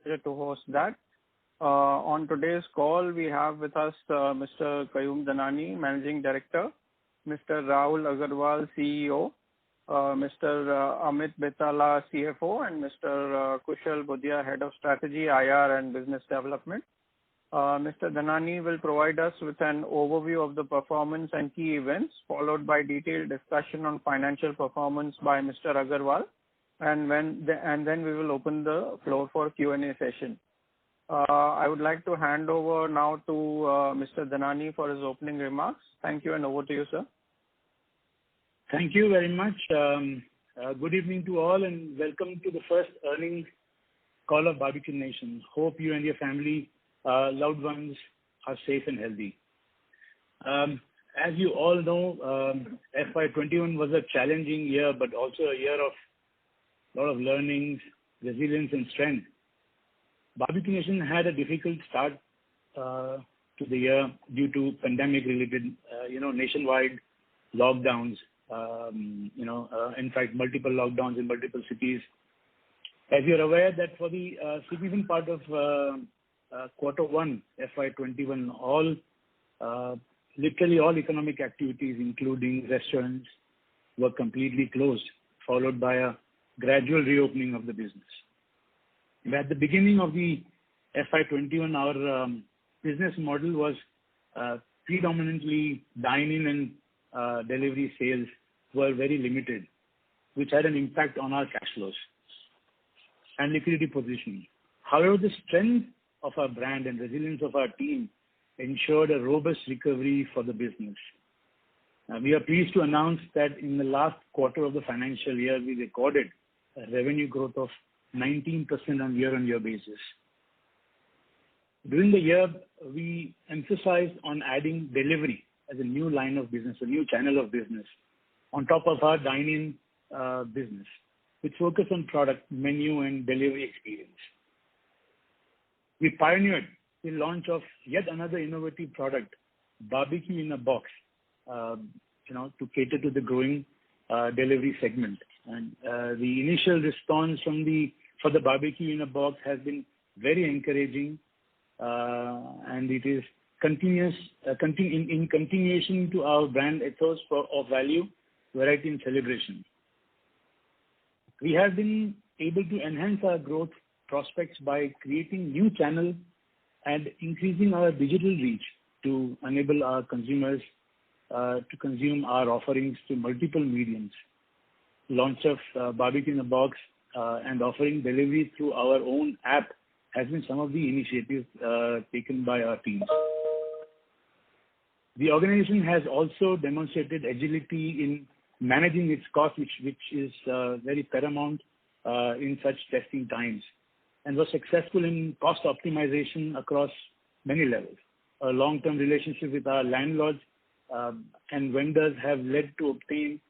pleasure to host that. On today's call, we have with us Mr. Kayum Dhanani, Managing Director, Mr. Rahul Agarwal, CEO, Mr. Amit Betala, CFO, and Mr. Kushal Budia, Head of Strategy, IR, and Business Development. Mr. Dhanani will provide us with an overview of the performance and key events, followed by detailed discussion on financial performance by Mr. Agarwal, and then we will open the floor for Q&A session. I would like to hand over now to Mr. Dhanani for his opening remarks. Thank you, and over to you, sir. Thank you very much. Good evening to all, and welcome to the first earnings call of Barbeque Nation. Hope you and your family, loved ones are safe and healthy. As you all know, FY21 was a challenging year, but also a year of a lot of learnings, resilience, and strength. Barbeque Nation had a difficult start to the year due to pandemic-related, nationwide lockdowns. In fact, multiple lockdowns in multiple cities. As you're aware that for the significant part of quarter one, FY21, literally all economic activities, including restaurants, were completely closed, followed by a gradual reopening of the business. At the beginning of the FY21, our business model was predominantly dine-in and delivery sales were very limited, which had an impact on our cash flows and liquidity position. However, the strength of our brand and resilience of our team ensured a robust recovery for the business. We are pleased to announce that in the last quarter of the financial year, we recorded a revenue growth of 19% on year-on-year basis. During the year, we emphasized on adding delivery as a new line of business, a new channel of business, on top of our dine-in business, which focus on product, menu, and delivery experience. We pioneered the launch of yet another innovative product, Barbecue in a Box, to cater to the growing delivery segment. And the initial response for the Barbecue in a Box has been very encouraging, and it is in continuation to our brand ethos of value, variety, and celebration. We have been able to enhance our growth prospects by creating new channels and increasing our digital reach to enable our consumers to consume our offerings to multiple mediums. Launch of Barbecue in a Box and offering delivery through our own app has been some of the initiatives taken by our teams. The organization has also demonstrated agility in managing its cost, which is very paramount in such testing times, and was successful in cost optimization across many levels. A long-term relationship with our landlords and vendors have led to obtaining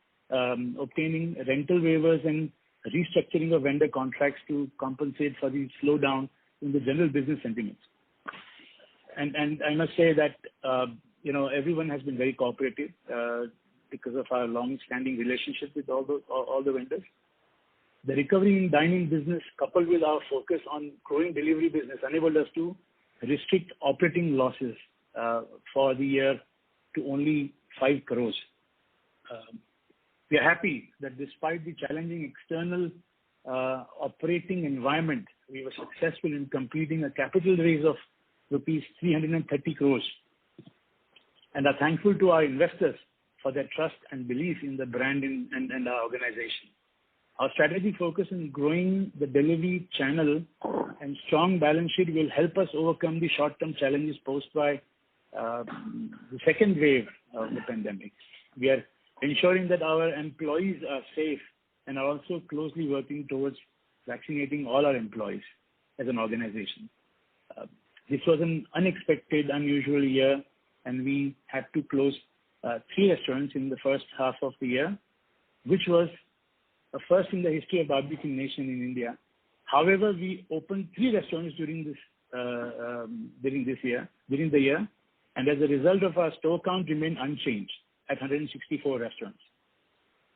rental waivers and restructuring of vendor contracts to compensate for the slowdown in the general business sentiments. And I must say that everyone has been very cooperative because of our long-standing relationship with all the vendors. The recovery in dining business, coupled with our focus on growing delivery business, enabled us to restrict operating losses for the year to only 5 crores. We are happy that despite the challenging external operating environment, we were successful in completing a capital raise of rupees 330 crores, and are thankful to our investors for their trust and belief in the brand and our organization. Our strategy focus on growing the delivery channel and strong balance sheet will help us overcome the short-term challenges posed by the second wave of the pandemic. We are ensuring that our employees are safe and are also closely working towards vaccinating all our employees as an organization. This was an unexpected, unusual year, and we had to close 3 restaurants in the first half of the year, which was a first in the history of Barbeque Nation in India. However, we opened 3 restaurants during the year, and as a result of our store count remained unchanged at 164 restaurants.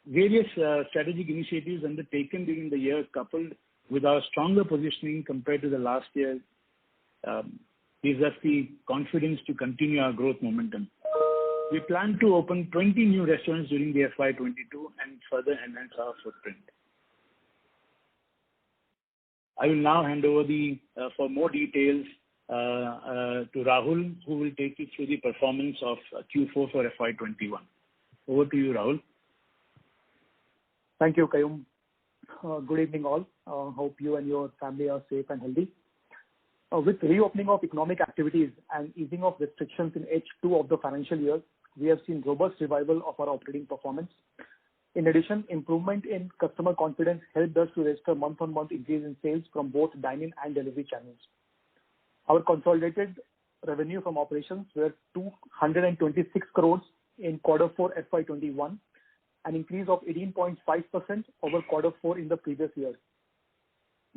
Various strategic initiatives undertaken during the year, coupled with our stronger positioning compared to the last year, gives us the confidence to continue our growth momentum. We plan to open 20 new restaurants during the FY22 and further enhance our footprint. I will now hand over for more details to Rahul, who will take you through the performance of Q4 for FY21. Over to you, Rahul. Thank you, Kayum. Good evening, all. Hope you and your family are safe and healthy. With reopening of economic activities and easing of restrictions in H2 of the financial year, we have seen robust revival of our operating performance. In addition, improvement in customer confidence helped us to register month-on-month increase in sales from both dine-in and delivery channels. Our consolidated revenue from operations were 226 crores in Q4 FY21, an increase of 18.5% over Q4 in the previous year.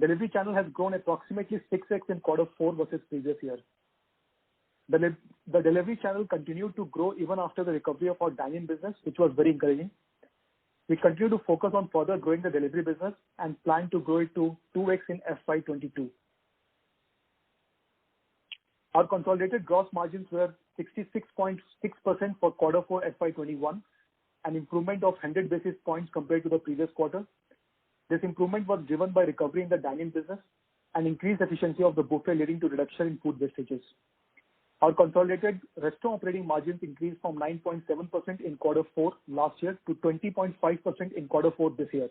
Delivery channel has grown approximately 6x in Q4 versus previous year. The delivery channel continued to grow even after the recovery of our dine-in business, which was very encouraging. We continue to focus on further growing the delivery business and plan to grow it to 2x in FY22. Our consolidated gross margins were 66.6% for Q4 FY21, an improvement of 100 basis points compared to the previous quarter. This improvement was driven by recovery in the dine-in business and increased efficiency of the buffet, leading to reduction in food wastages. Our consolidated restaurant operating margins increased from 9.7% in Q4 last year to 20.5% in Q4 this year.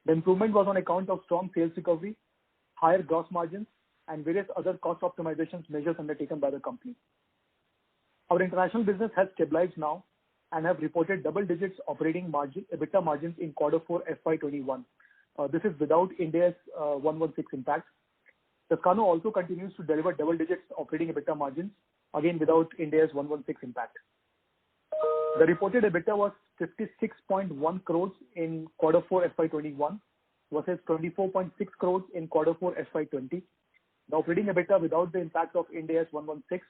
The improvement was on account of strong sales recovery, higher gross margins, and various other cost optimizations measures undertaken by the company. Our international business has stabilized now and have reported double digits operating margin, EBITDA margins in Q4 FY21. This is without Ind AS 116 impact. Toscano also continues to deliver double digits operating EBITDA margins, again without Ind AS 116 impact. The reported EBITDA was 56.1 crores in Q4 FY21 versus 24.6 crores in Q4 FY20. The operating EBITDA without the impact of Ind AS 116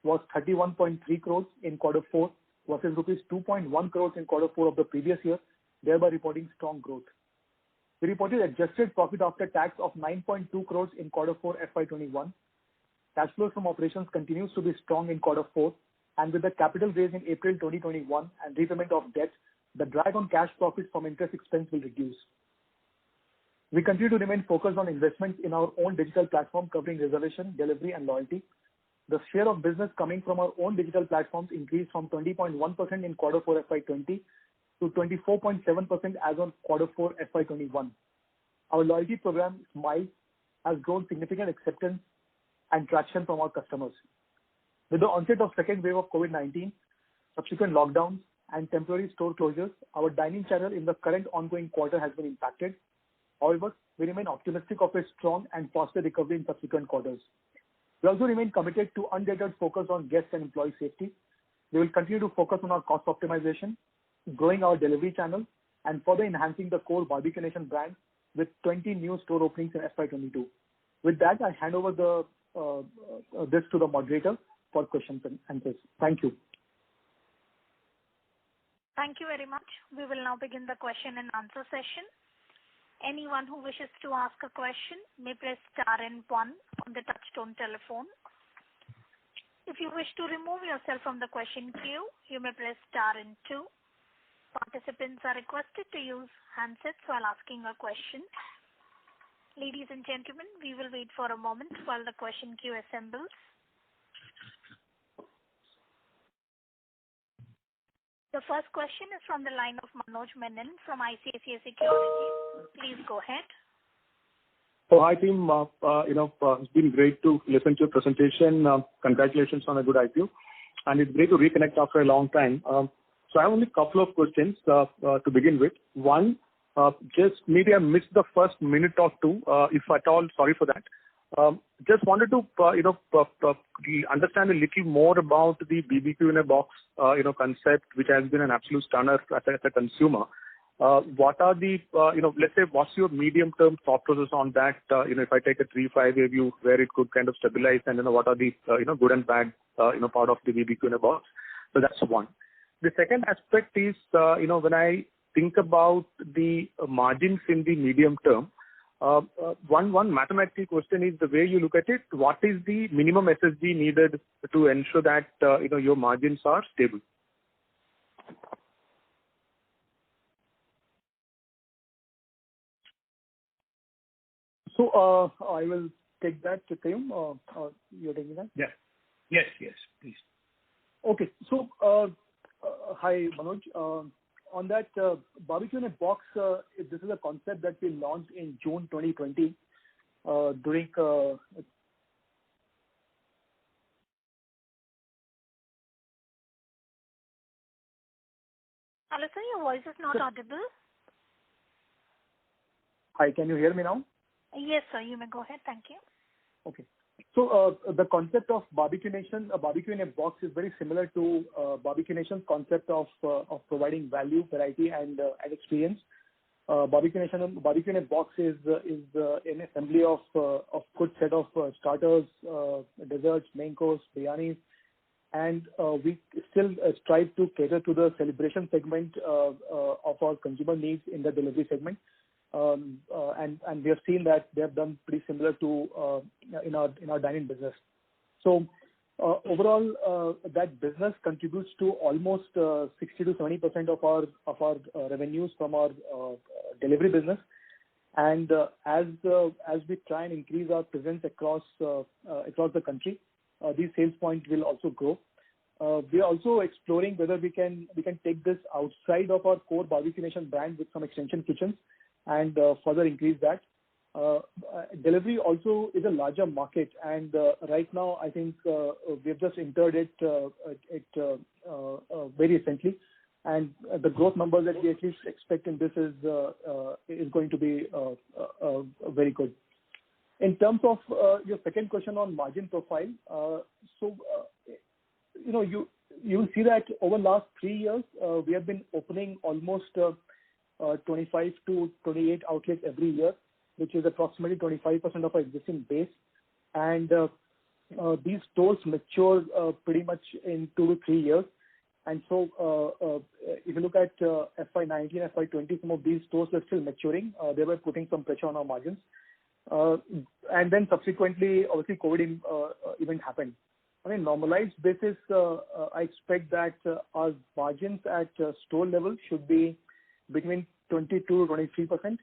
was 31.3 crores in Q4 versus rupees 2.1 crores in Q4 of the previous year, thereby reporting strong growth. We reported adjusted profit after tax of 9.2 crores in Q4 FY21. Cash flows from operations continues to be strong in Q4, and with the capital raise in April 2021 and repayment of debt, the drag on cash profits from interest expense will reduce. We continue to remain focused on investments in our own digital platform covering reservation, delivery, and loyalty. The share of business coming from our own digital platforms increased from 20.1% in Q4 FY20 to 24.7% as on Q4 FY21. Our loyalty program, Smiles, has grown significant acceptance and traction from our customers. With the onset of second wave of COVID-19, subsequent lockdowns, and temporary store closures, our dining channel in the current ongoing quarter has been impacted. However, we remain optimistic of a strong and faster recovery in subsequent quarters. We also remain committed to undeterred focus on guest and employee safety. We will continue to focus on our cost optimization, growing our delivery channel, and further enhancing the core Barbeque Nation brand with 20 new store openings in FY22. With that, I hand over this to the moderator for questions and answers. Thank you. Thank you very much. We will now begin the question and answer session. Anyone who wishes to ask a question may press star and 1 on the touchtone telephone. If you wish to remove yourself from the question queue, you may press star and 2. Participants are requested to use handsets while asking a question. Ladies and gentlemen, we will wait for a moment while the question queue assembles. The first question is from the line of Manoj Menon from ICICI Securities. Please go ahead. Oh, hi team. It's been great to listen to your presentation. Congratulations on a good IPO. And it's great to reconnect after a long time. So I have only a couple of questions to begin with. One, just maybe I missed the first minute or two, if at all, sorry for that. Just wanted to, understand a little more about the BBQ in a box, concept, which has been an absolute stunner as a consumer. What are the, let's say, what's your medium-term thought process on that? If I take a 3-5 year view where it could kind of stabilize, and what are the, good and bad, part of the BBQ in a box? So that's one. The second aspect is, when I think about the margins in the medium term, One mathematical question is the way you look at it. What is the minimum SSG needed to ensure that your margins are stable? So I will take that, Kayum. You're taking that? Yeah. Yes, please. Okay. So hi, Manoj. On that barbecue in a box, this is a concept that we launched in June 2020 during. Hello, sir, your voice is not audible. Hi, can you hear me now? Yes, sir, you may go ahead. Thank you. Okay. So the concept of Barbecue Nation, barbecue in a box, is very similar to Barbecue Nation's concept of providing value, variety, and experience. Barbecue in a box is an assembly of good set of starters, desserts, main course, biryanis, and we still strive to cater to the celebration segment of our consumer needs in the delivery segment. And we have seen that they have done pretty similar to in our dining business. So overall, that business contributes to almost 60 to 70% of our revenues from our delivery business. And as we try and increase our presence across the country, these sales points will also grow. We are also exploring whether we can take this outside of our core Barbecue Nation brand with some extension kitchens and further increase that. Delivery also is a larger market, and right now I think we have just entered it very recently, and the growth numbers that we at least expect in this is going to be very good. In terms of your second question on margin profile, you'll see that over the last 3 years we have been opening almost 25 to 28 outlets every year, which is approximately 25% of our existing base. And these stores mature pretty much in 2 to 3 years. And so if you look at FY19, FY20, some of these stores are still maturing. They were putting some pressure on our margins. And then subsequently, obviously, COVID event happened. On a normalized basis, I expect that our margins at store level should be between 22 to 23%,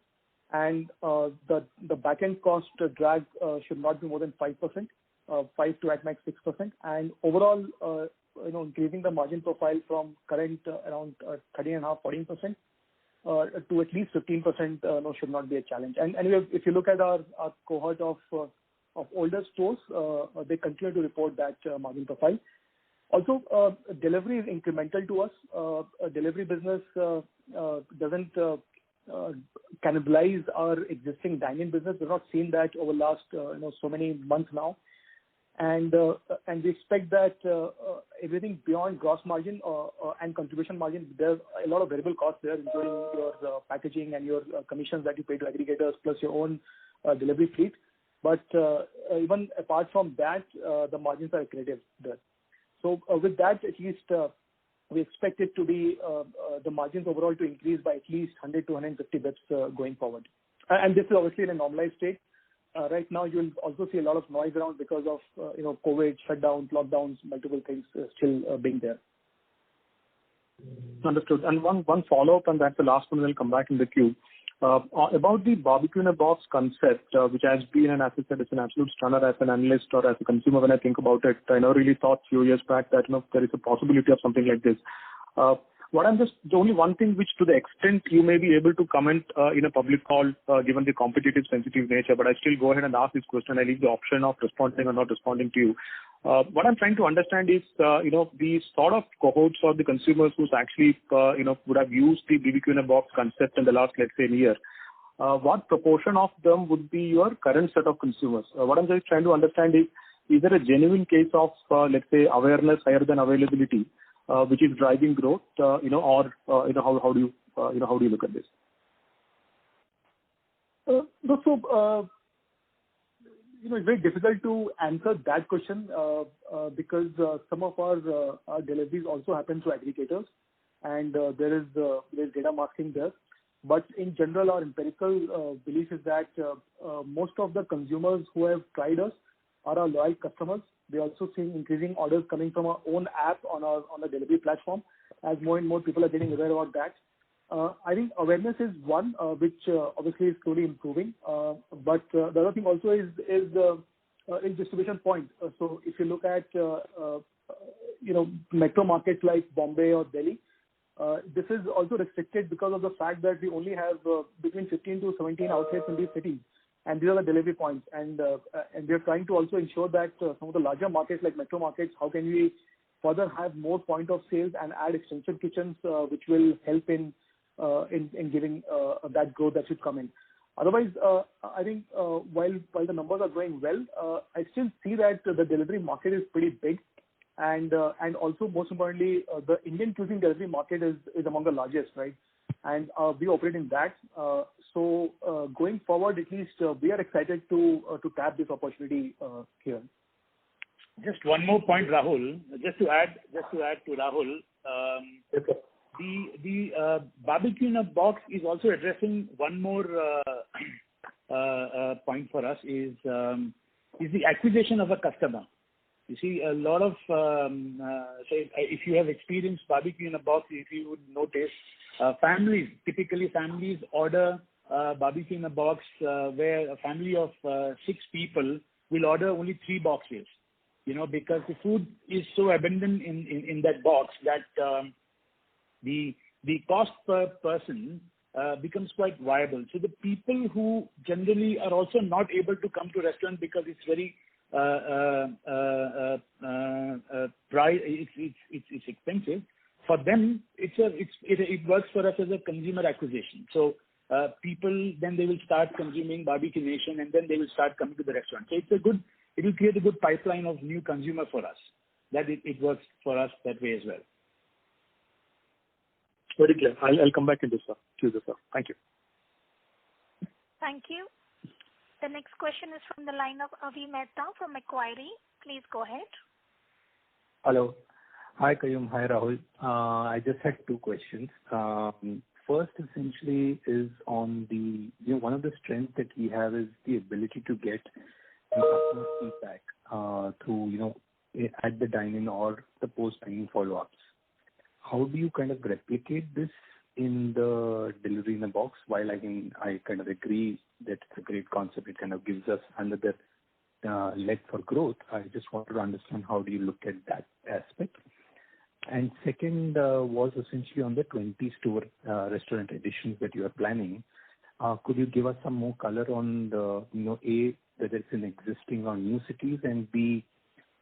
and the back-end cost drag should not be more than 5%, 5 to at max 6%. And overall, increasing the margin profile from current around 13.5-14% to at least 15% should not be a challenge. And if you look at our cohort of older stores, they continue to report that margin profile. Also, delivery is incremental to us. Delivery business doesn't cannibalize our existing dine-in business. We've not seen that over the last so many months now, and we expect that everything beyond gross margin and contribution margin, there's a lot of variable costs there, including your packaging and your commissions that you pay to aggregators, plus your own delivery fleet. But even apart from that, the margins are accretive there. So with that, at least we expect it to be the margins overall to increase by at least 100 to 150 bits going forward. And this is obviously in a normalized state. Right now, you'll also see a lot of noise around because of COVID, shutdowns, lockdowns, multiple things still being there. Understood. And one follow-up, and that's the last one. We'll come back in the queue. About the barbecue in a box concept, which has been, and as I said, it's an absolute stunner as an analyst or as a consumer when I think about it. I never really thought a few years back that there is a possibility of something like this. The only one thing which, to the extent you may be able to comment in a public call, given the competitive sensitive nature, but I still go ahead and ask this question. I leave the option of responding or not responding to you. What I'm trying to understand is, the sort of cohorts or the consumers who's actually, would have used the BBQ in a box concept in the last, let's say, year. What proportion of them would be your current set of consumers? What I'm just trying to understand is there a genuine case of, let's say, awareness higher than availability, which is driving growth, or how do you look at this? It's very difficult to answer that question because some of our deliveries also happen through aggregators, and there is data masking there. But in general, our empirical belief is that most of the consumers who have tried us are our loyal customers. We're also seeing increasing orders coming from our own app on the delivery platform, as more and more people are getting aware about that. I think awareness is one, which obviously is slowly improving. But the other thing also is distribution point. So if you look at metro markets like Bombay or Delhi, this is also restricted because of the fact that we only have between 15 to 17 outlets in these cities, and these are the delivery points. And we are trying to also ensure that some of the larger markets like metro markets, how can we further have more point of sales and add extension kitchens, which will help in giving that growth that should come in. Otherwise, I think while the numbers are growing well, I still see that the delivery market is pretty big. And also, most importantly, the Indian cuisine delivery market is among the largest, right? And we operate in that. So going forward, at least we are excited to tap this opportunity here. Just one more point, Rahul. Just to add to Rahul, the barbecue in a box is also addressing one more point for us is the acquisition of a customer. You see, a lot of, say, if you have experienced barbecue in a box, if you would notice, typically families order barbecue in a box where a family of 6 people will order only 3 boxes, because the food is so abundant in that box that the cost per person becomes quite viable. So the people who generally are also not able to come to restaurant because it's very it's expensive. For them, it works for us as a consumer acquisition. So people then they will start consuming Barbecue Nation, and then they will start coming to the restaurant. So it will create a good pipeline of new consumer for us. That it works for us that way as well. Very clear. I'll come back into this, sir. Thank you. Thank you. The next question is from the line of Avi Mehta from Macquarie. Please go ahead. Hello. Hi, Qayyum. Hi, Rahul. I just had 2 questions. First, essentially, is on the, one of the strengths that we have is the ability to get customer feedback through, at the dine-in or the post-dining follow-ups. How do you kind of replicate this in the delivery in a box? While I kind of agree that it's a great concept, it kind of gives us another leg for growth. I just wanted to understand how do you look at that aspect. And second was essentially on the 20 store restaurant additions that you are planning. Could you give us some more color on the, A, whether it's in existing or new cities, and B,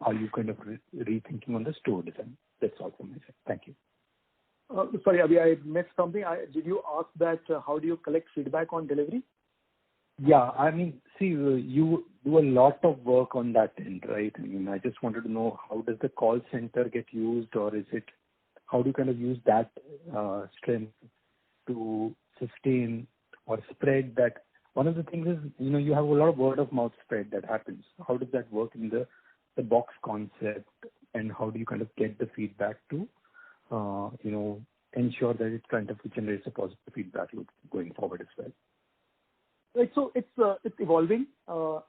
are you kind of rethinking on the store design? That's all from my side. Thank you. Sorry, Abhi, I missed something. Did you ask that how do you collect feedback on delivery? Yeah, see, you do a lot of work on that end, right? I just wanted to know, how does the call center get used, or how do you kind of use that strength to sustain or spread that? One of the things is, you have a lot of word of mouth spread that happens. How does that work in the box concept, and how do you kind of get the feedback to, ensure that it kind of generates a positive feedback loop going forward as well? Right. So it's evolving,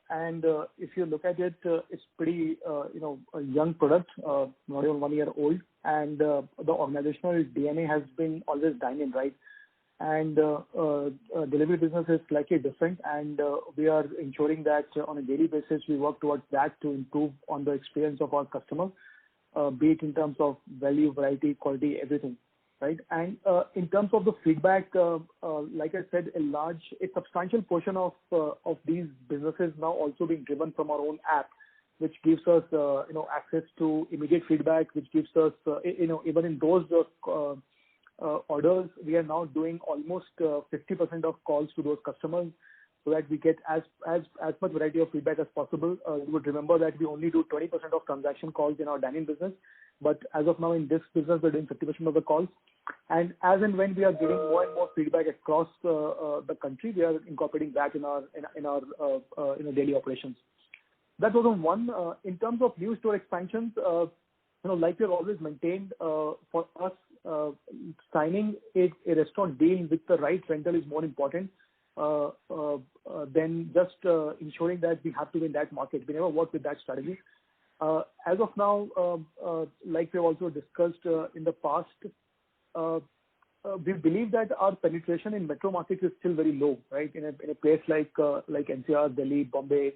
and if you look at it, it's pretty a young product, not even 1 year old, and the organizational DNA has been always dine-in, right? And delivery business is slightly different, and we are ensuring that on a daily basis we work towards that to improve on the experience of our customer, be it in terms of value, variety, quality, everything. Right. And in terms of the feedback, like I said, a substantial portion of these businesses now also being driven from our own app, which gives us access to immediate feedback, which gives us even in those orders, we are now doing almost 50% of calls to those customers, so that we get as much variety of feedback as possible. You would remember that we only do 20% of transaction calls in our dining business, but as of now in this business we're doing 50% of the calls. And as and when we are getting more and more feedback across the country, we are incorporating that in our daily operations. That was on one. In terms of new store expansions, like we've always maintained, for us, signing a restaurant deal with the right rental is more important than just ensuring that we have to be in that market. We never work with that strategy. As of now, like we've also discussed in the past, we believe that our penetration in metro markets is still very low, right? In a place like NCR, Delhi, Bombay,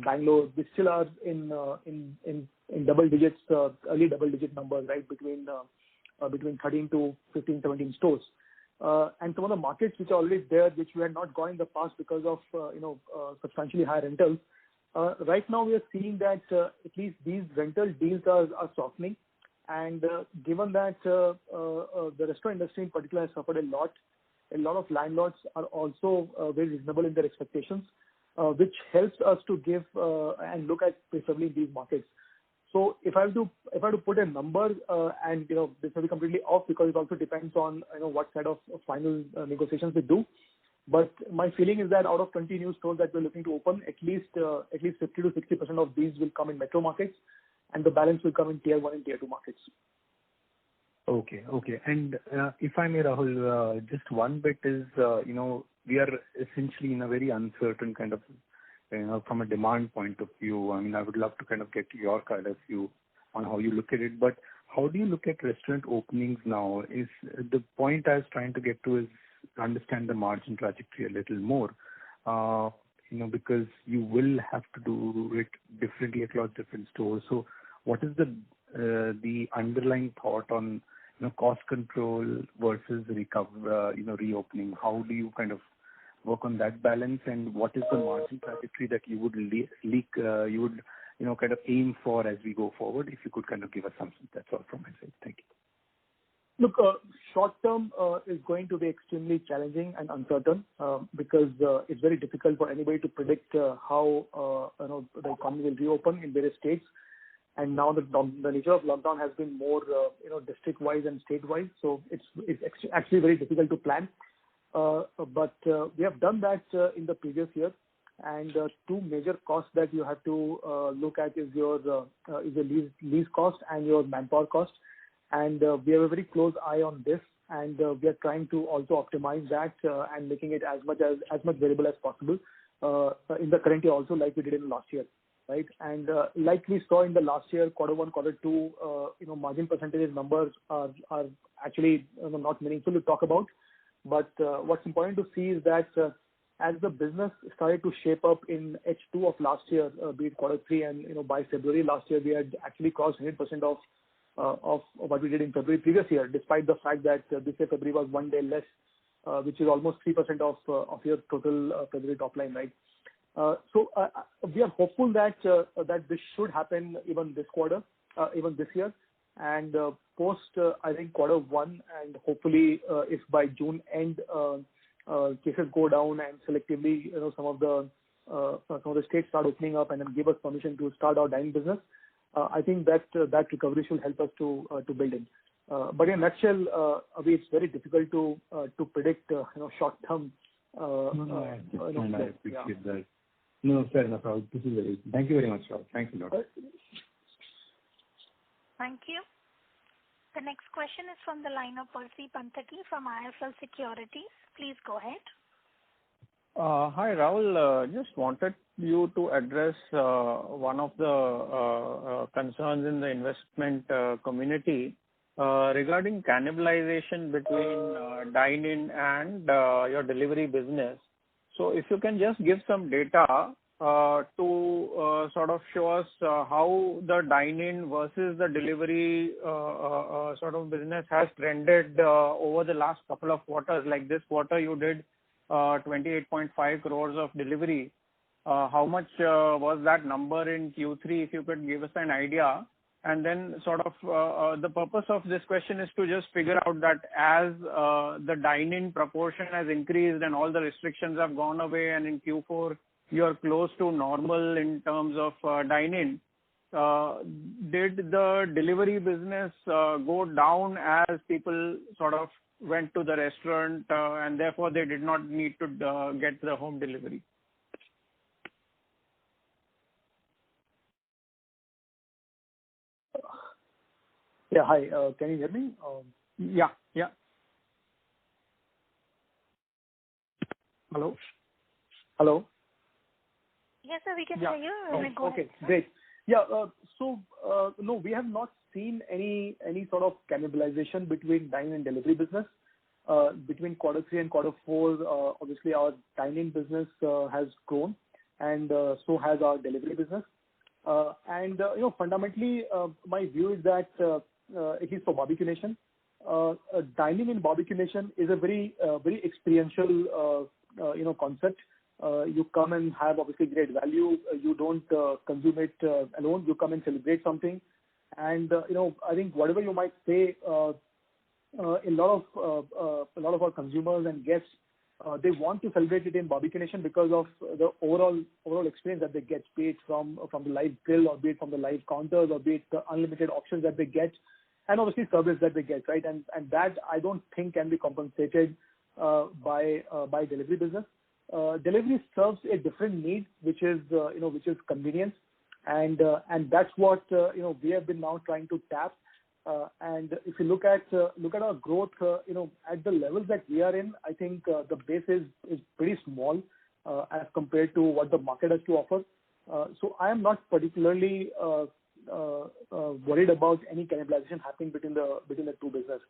Bangalore, we still are in double digits, early double digit numbers, right? Between 13 to 15, 17 stores. And some of the markets which are already there, which we had not gone in the past because of substantially higher rentals. Right now we are seeing that at least these rental deals are softening. And given that the restaurant industry in particular has suffered a lot of landlords are also very reasonable in their expectations, which helps us to give and look at preferably these markets. So if I have to put a number, and this will be completely off because it also depends on what kind of final negotiations we do. But my feeling is that out of 20 new stores that we're looking to open, at least 50 to 60% of these will come in metro markets, and the balance will come in tier 1 and tier 2 markets. Okay. And if I may, Rahul, just one bit is, we are essentially in a very uncertain kind of, from a demand point of view. I mean, I would love to kind of get your kind of view on how you look at it. But how do you look at restaurant openings now? Is the point I was trying to get to is understand the margin trajectory a little more, because you will have to do it differently across different stores. So what is the underlying thought on cost control versus reopening? How do you kind of work on that balance, and what is the margin trajectory that you would kind of aim for as we go forward? If you could kind of give us something. That's all from my side. Thank you. Look, short term is going to be extremely challenging and uncertain because it's very difficult for anybody to predict how the economy will reopen in various states. And now the nature of lockdown has been more district-wise and state-wise, so it's actually very difficult to plan. But we have done that in the previous year, and two major costs that you have to look at is your lease cost and your manpower cost. And we have a very close eye on this, and we are trying to also optimize that and making it as much variable as possible in the current year also, like we did in last year, right? And like we saw in the last year, Q1, Q2, margin percentage numbers are actually not meaningful to talk about. But what's important to see is that as the business started to shape up in H2 of last year, be it Q3, and by February last year, we had actually crossed 100% of what we did in February previous year, despite the fact that this year February was one day less, which is almost 3% of your total February top line, right? So we are hopeful that this should happen even this quarter, even this year, and post I think Q1, and hopefully if by June end cases go down and selectively some of the states start opening up and then give us permission to start our dining business. I think that recovery should help us to build in. But in a nutshell, it's very difficult to predict short term. No, I appreciate that. No, fair enough, Rahul. This is very. Thank you very much, Rahul. Thanks a lot. Thank you. The next question is from the line of Percy Panthaki from IIFL Securities. Please go ahead. Hi, Rahul. Just wanted you to address one of the concerns in the investment community regarding cannibalization between dine-in and your delivery business. So if you can just give some data to sort of show us how the dine-in versus the delivery sort of business has trended over the last couple of quarters. Like this quarter, you did 28.5 crores of delivery. How much was that number in Q3, if you could give us an idea? And then sort of the purpose of this question is to just figure out that as the dine-in proportion has increased and all the restrictions have gone away, and in Q4 you're close to normal in terms of dine-in, did the delivery business go down as people sort of went to the restaurant and therefore they did not need to get the home delivery? Yeah, hi. Can you hear me? Yeah. Hello? Hello? Yes, sir, we can Yeah. hear you. You may go Okay, ahead. great. Yeah, no, we have not seen any sort of cannibalization between dine and delivery business. Between quarter 3 and quarter 4, obviously our dine-in business has grown, and so has our delivery business. Fundamentally, my view is that, at least for Barbeque Nation, dining in Barbeque Nation is a very experiential, concept. You come and have obviously great value. You don't consume it alone. You come and celebrate something. And, I think whatever you might say, a lot of our consumers and guests, they want to celebrate it in Barbeque Nation because of the overall experience that they get, be it from the live grill, or be it from the live counters, or be it the unlimited options that they get, and obviously service that they get, right? And that I don't think can be compensated by delivery business. Delivery serves a different need, which is convenience, and that's what we have been now trying to tap. And if you look at our growth, at the levels that we are in, I think the base is pretty small as compared to what the market has to offer. So I am not particularly worried about any cannibalization happening between the two business.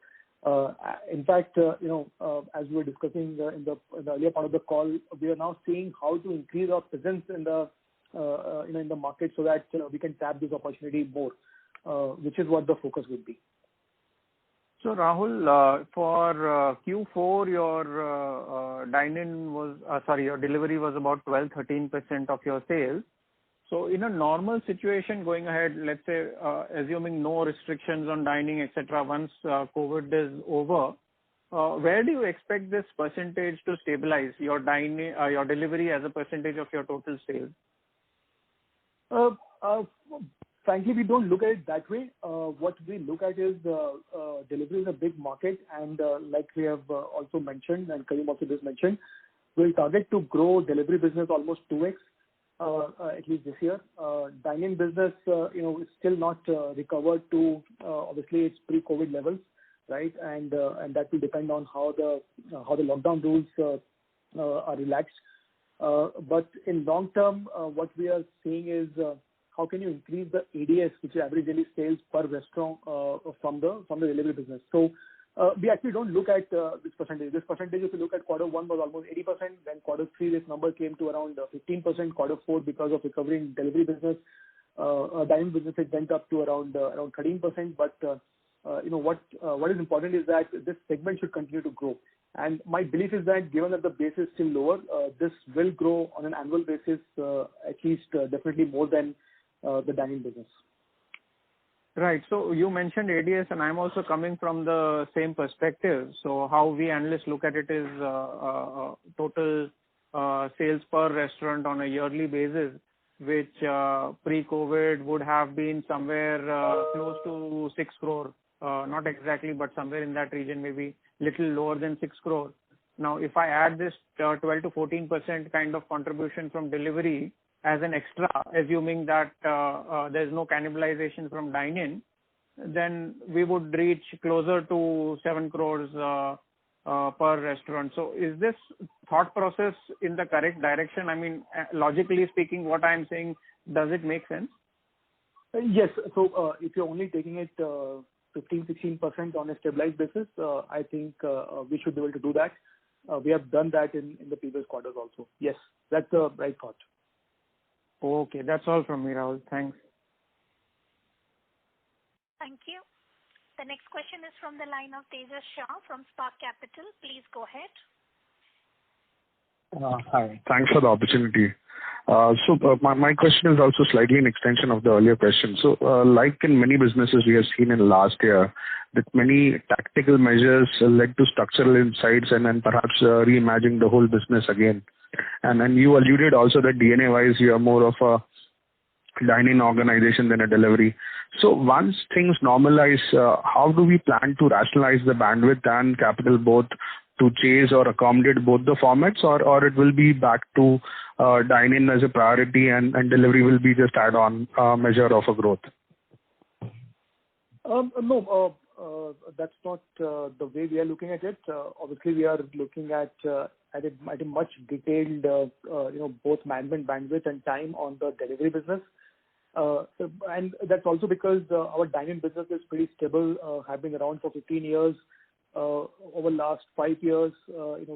In fact, as we were discussing in the earlier part of the call, we are now seeing how to increase our presence in the market so that we can tap this opportunity more, which is what the focus would be. So Rahul, for Q4, your your delivery was about 12-13% of your sales. So in a normal situation going ahead, let's say, assuming no restrictions on dining, etc., once COVID is over, where do you expect this percentage to stabilize, your delivery as a percentage of your total sales? Frankly, we don't look at it that way. What we look at is delivery is a big market, and like we have also mentioned, and Kayum also just mentioned, we'll target to grow delivery business almost 2x, at least this year. Dine-in business, is still not recovered to obviously its pre-COVID levels, right? And that will depend on how the lockdown rules are relaxed. But in long term, what we are seeing is how can you increase the ADS, which is average daily sales per restaurant, from the delivery business. So we actually don't look at this percentage. This percentage, if you look at quarter 1, was almost 80%. Then quarter 3, this number came to around 15%. Quarter 4, because of recovery in delivery business, dining business, it went up to around 13%. But what is important is that this segment should continue to grow. And my belief is that given that the base is still lower, this will grow on an annual basis, at least definitely more than the dining business. Right. So you mentioned ADS, and I'm also coming from the same perspective. So how we analysts look at it is total sales per restaurant on a yearly basis, which pre-COVID would have been somewhere close to 6 crore. Not exactly, but somewhere in that region, maybe little lower than 6 crore. Now, if I add this 12 to 14% kind of contribution from delivery as an extra, assuming that there's no cannibalization from dine-in, then we would reach closer to 7 crores per restaurant. So is this thought process in the correct direction? I mean, logically speaking, what I'm saying, does it make sense? Yes. So if you're only taking it 15-16% on a stabilized basis, I think we should be able to do that. We have done that in the previous quarters also. Yes, that's the right thought. Okay, that's all from me, Rahul. Thanks. Thank you. The next question is from the line of Tejas Shah from Spark Capital. Please go ahead. Hi. Thanks for the opportunity. My question is also slightly an extension of the earlier question. So, like in many businesses we have seen in last year, that many tactical measures led to structural insights and then perhaps reimagining the whole business again. And then you alluded also that DNA-wise you are more of a dine-in organization than a delivery. So once things normalize, how do we plan to rationalize the bandwidth and capital both to chase or accommodate both the formats, or it will be back to dine-in as a priority and delivery will be just add-on measure of a growth? No, that's not the way we are looking at it. Obviously, we are looking at a much detailed, both management bandwidth and time on the delivery business. And that's also because our dine-in business is pretty stable, have been around for 15 years. Over the last 5 years,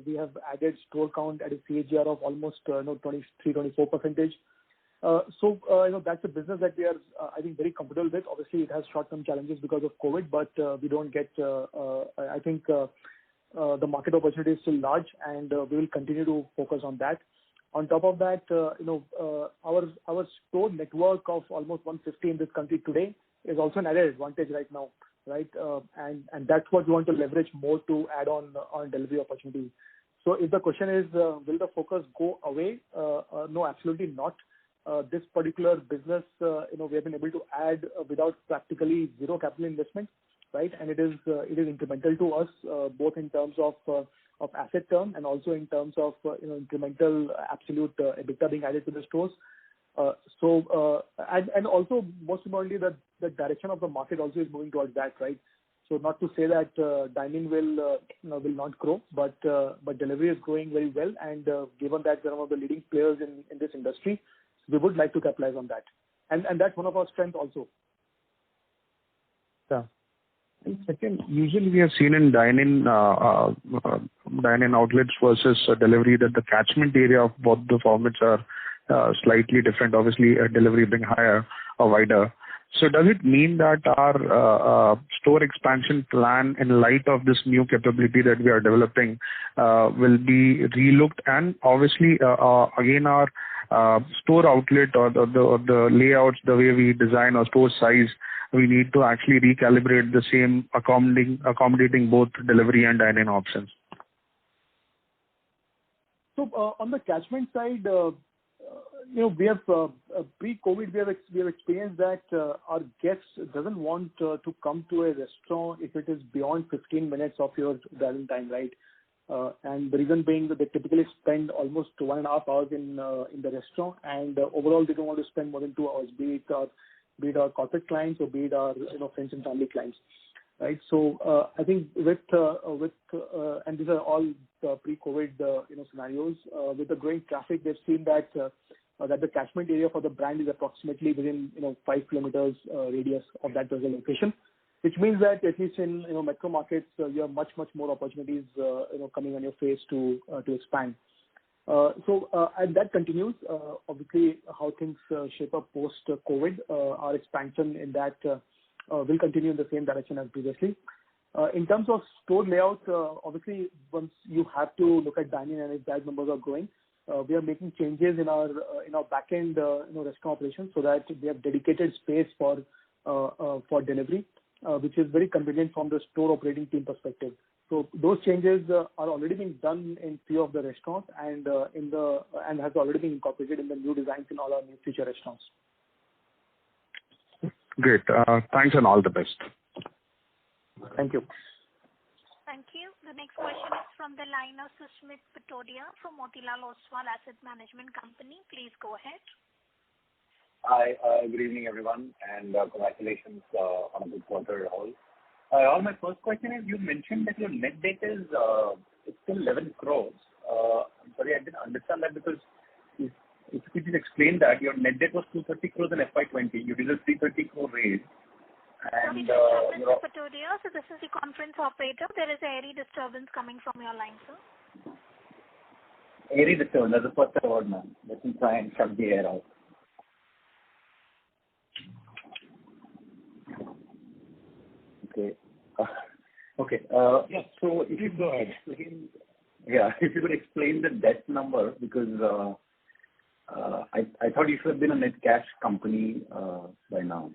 we have added store count at a CAGR of almost 23-24%. That's a business that we are, I think, very comfortable with. Obviously, it has short-term challenges because of COVID, but we don't get. I think the market opportunity is still large, and we will continue to focus on that. On top of that, our store network of almost 150 in this country today is also an added advantage right now, right? And that's what we want to leverage more to add on delivery opportunities. So if the question is, will the focus go away? No, absolutely not. This particular business, we have been able to add without practically zero capital investment, right? And it is incremental to us, both in terms of asset term and also in terms of incremental absolute EBITDA being added to the stores. And also most importantly, the direction of the market also is moving towards that, right? So not to say that dining will not grow, but delivery is growing very well, and given that we're one of the leading players in this industry, we would like to capitalize on that, and that's one of our strengths also. Yeah. And second, usually we have seen in dine-in outlets versus delivery that the catchment area of both the formats are slightly different. Obviously, delivery being higher or wider. So does it mean that our store expansion plan, in light of this new capability that we are developing, will be relooked? And obviously, again, our store outlet or the layouts, the way we design our store size, we need to actually recalibrate the same, accommodating both delivery and dine-in options. So on the catchment side, we have pre-COVID we have experienced that our guests doesn't want to come to a restaurant if it is beyond 15 minutes of your driving time, right? And the reason being that they typically spend almost 1.5 hours in the restaurant, and overall they don't want to spend more than 2 hours, be it our corporate clients or be it our friends and family clients, right? So I think with and these are all pre-COVID scenarios. With the growing traffic, they've seen that the catchment area for the brand is approximately within 5 kilometers radius of that particular location, which means that at least in metro markets you have much more opportunities coming on your face to expand. And that continues. Obviously, how things shape up post COVID, our expansion in that will continue in the same direction as previously. In terms of store layout, obviously once you have to look at dining and if that numbers are growing, we are making changes in our back end restaurant operations so that we have dedicated space for delivery, which is very convenient from the store operating team perspective. So those changes are already being done in few of the restaurants and has already been incorporated in the new designs in all our new future restaurants. Great. Thanks and all the best. Thank you. Thank you. The next question is from the line of Susmit Patodia from Motilal Oswal Asset Management Company. Please go ahead. Hi, good evening everyone, and congratulations on a good quarter, Rahul. My first question is, you mentioned that your net debt is it's still 11 crores. I'm sorry, I didn't understand that, because if you could just explain that. Your net debt was 230 crores in FY20. You did a 330 crore raise. And Mr. Patodia, so this is the conference operator. There is airy disturbance coming from your line, sir. Airy disturbance, that's the first word, ma'am. Let me try and shut the air out. Okay. Okay. Yeah. So if you could explain, if you could explain the debt number, because I thought you should have been a net cash company by now.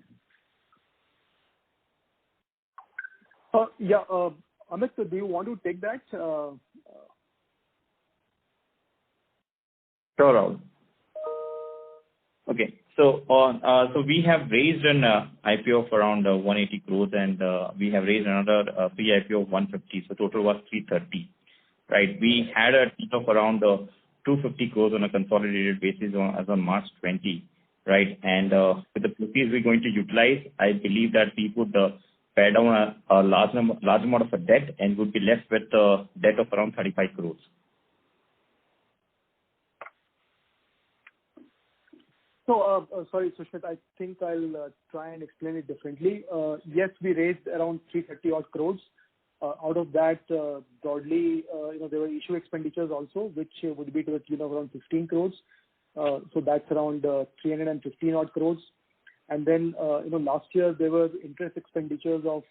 Amit, do you want to take that? Sure, Rahul. Okay. So we have raised an IPO of around 180 crores, and we have raised another pre-IPO of 150. So total was 330. Right. We had a debt of around 250 crores on a consolidated basis as on March 20. Right. And with the proceeds we're going to utilize, I believe that we would pay down a large amount of a debt and would be left with a debt of around 35 crores. So, sorry, Sushmit, I think I'll try and explain it differently. Yes, we raised around 330 odd crores. Out of that, broadly, there were issue expenditures also, which would be to the tune of around 15 crores. So that's around 315 odd crores. And then, last year there were interest expenditures of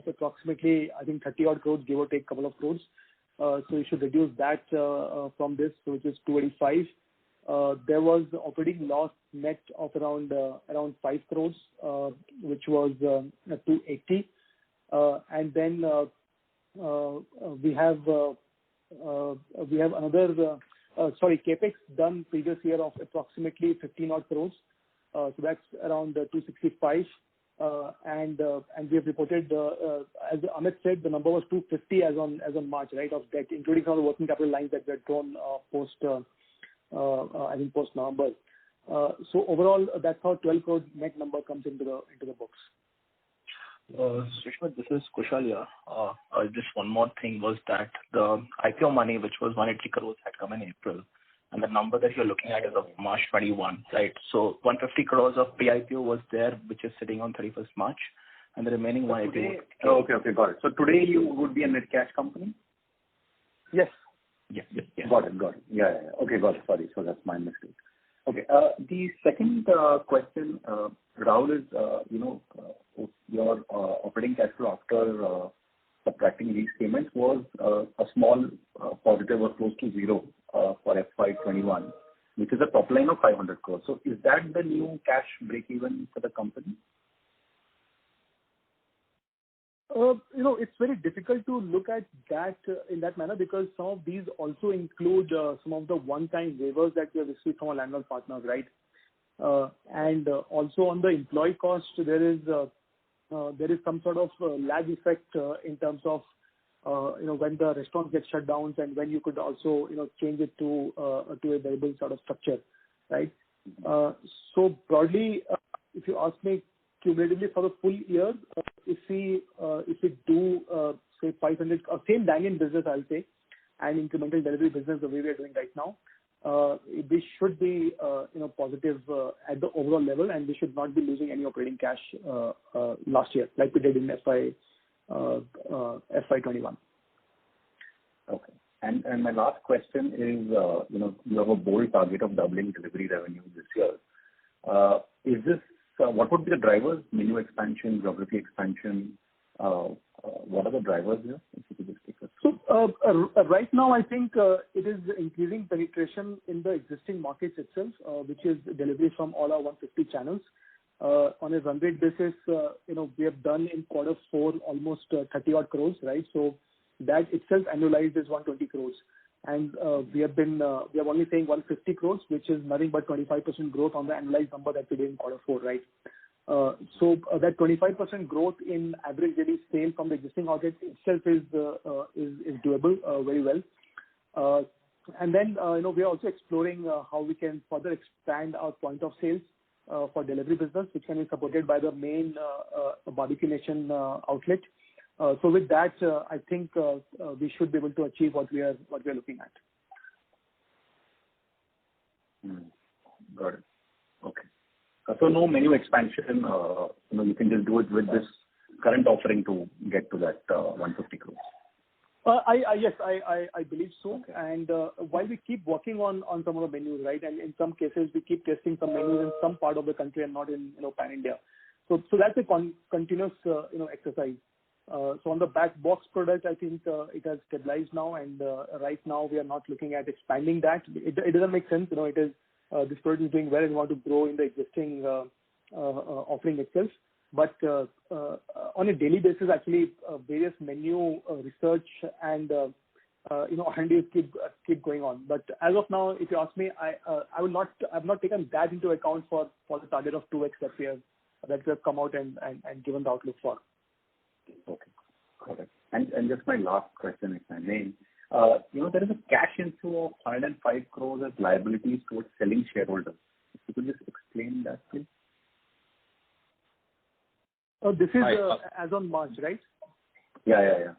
approximately, I think 30 odd crores, give or take couple of crores. So you should reduce that from this, which is 285. There was operating loss net of around 5 crores, which was 280. And then we have another CapEx done previous year of approximately 15 odd crores. So that's around 265. And we have reported, as Amit said, the number was 250 as on March, right, of debt, including some of the working capital lines that were drawn post November. So overall, that's how 12 crore net number comes into the books. Sushmit, this is Kushal here. Just one more thing was that the IPO money, which was 180 crores, had come in April, and the number that you're looking at is of March 21, right? So 150 crores of pre-IPO was there, which is sitting on 31st March, and the remaining 180. Okay, got it. So today you would be a net cash company? Yes. Yes. Got it. Yeah. Okay, got it. Sorry. So that's my mistake. Okay. The second question, Rahul, is, your operating cash flow after subtracting these payments was a small positive or close to zero for FY21, which is a top line of 500 crores. So is that the new cash break-even for the company? It's very difficult to look at that in that manner because some of these also include some of the one-time waivers that we have received from our landlord partners, right? And also on the employee cost, there is some sort of lag effect in terms of when the restaurants get shut down and when you could also change it to a variable sort of structure, right? So broadly, if you ask me cumulatively for the full year, if we do say 500 same dine-in business, I'll say, and incremental delivery business the way we are doing right now, we should be positive at the overall level, and we should not be losing any operating cash last year like we did in FY21. Okay. And my last question is, you have a bold target of doubling delivery revenue this year. Is this what would be the drivers? Menu expansion, geography expansion. What are the drivers here? If you could just take us. So right now, I think it is increasing penetration in the existing markets itself, which is delivery from all our 150 channels. On a run rate basis, we have done in Q4 almost 30 odd crores, right? So that itself annualized is 120 crores. And we have only saying 150 crores, which is nothing but 25% growth on the annualized number that we did in Q4, right? So that 25% growth in average daily sale from the existing outlets itself is doable very well. And then we are also exploring how we can further expand our point of sales for delivery business, which can be supported by the main Barbeque Nation outlet. So with that, I think we should be able to achieve what we are looking at. Got it. Okay. So no menu expansion. You can just do it with this current offering to get to that 150 crores. Yes, I believe so. Okay. And while we keep working on some of the menus, right, and in some cases we keep testing some menus in some part of the country and not in pan India. So that's a continuous exercise. So on the back box product, I think it has stabilized now, and right now we are not looking at expanding that. It doesn't make sense. It is this product is doing well and we want to grow in the existing offering itself. But on a daily basis, actually, various menu research and R&D keep going on. But as of now, if you ask me, I've not taken that into account for the target of 2x that we have come out and given the outlook for. Okay, got it. And just my last question, if I may. There is a cash inflow of 105 crores as liabilities towards selling shareholders. If you could just explain that, please. This is as on March, right? Yeah.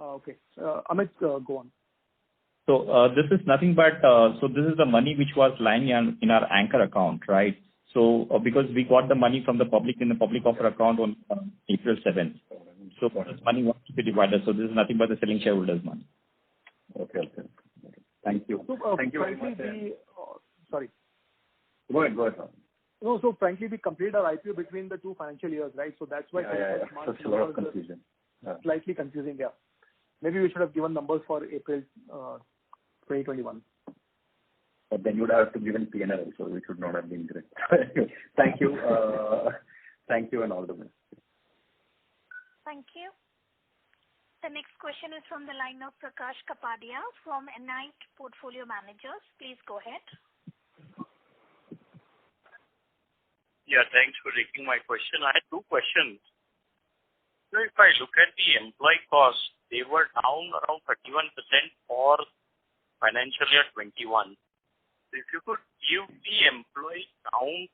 Okay. Amit, go on. So this is nothing but, this is the money which was lying in our anchor account, right? So because we got the money from the public in the public offer account on April 7th. So this money wants to be divided. So this is nothing but the selling shareholders' money. Okay. Thank you. So, Thank you very much. Sorry. Go ahead. No, so frankly, we completed our IPO between the two financial years, right? So that's why March a lot of confusion. Slightly confusing, yeah. Maybe we should have given numbers for April 2021. But then you would have to give in P&L also, which would not have been great. Thank you. Thank you and all the best. Thank you. The next question is from the line of Prakash Kapadia from Enite Portfolio Managers. Please go ahead. Yeah, thanks for taking my question. I had two questions. So if I look at the employee costs, they were down around 31% for financial year 21. If you could give the employee count,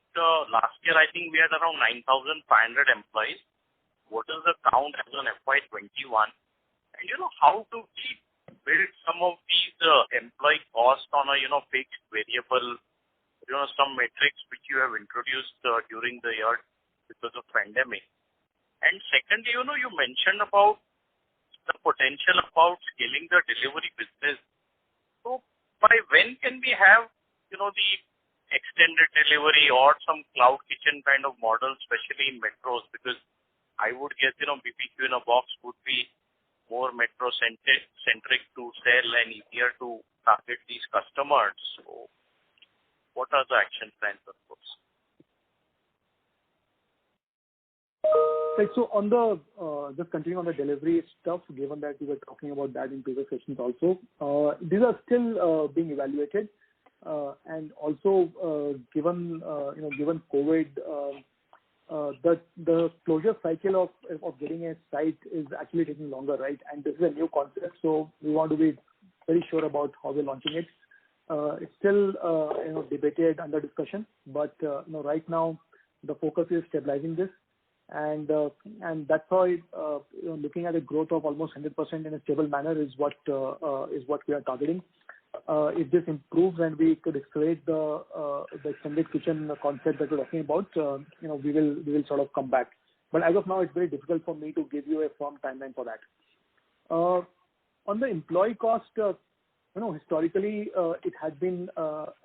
last year I think we had around 9,500 employees. What is the count as on FY21? And how do we build some of these employee costs on a fixed variable, some metrics which you have introduced during the year because of pandemic. And secondly, you mentioned about the potential about scaling the delivery business. So by when can we have, the extended delivery or some cloud kitchen kind of model, especially in metros? Because I would guess, BBQ in a box would be more metro-centric to sell and easier to target these customers. So what are the action plans, of course? Right, so on the just continuing on the delivery stuff, given that we were talking about that in previous sessions also, these are still being evaluated, and also given COVID, the closure cycle of getting a site is actually taking longer, right? And this is a new concept, so we want to be very sure about how we're launching it. It's still debated, under discussion, but right now the focus is stabilizing this, and that's why looking at a growth of almost 100% in a stable manner is what we are targeting. If this improves and we could accelerate the extended kitchen concept that we're talking about, we will sort of come back. But as of now, it's very difficult for me to give you a firm timeline for that. On the employee cost, historically it had been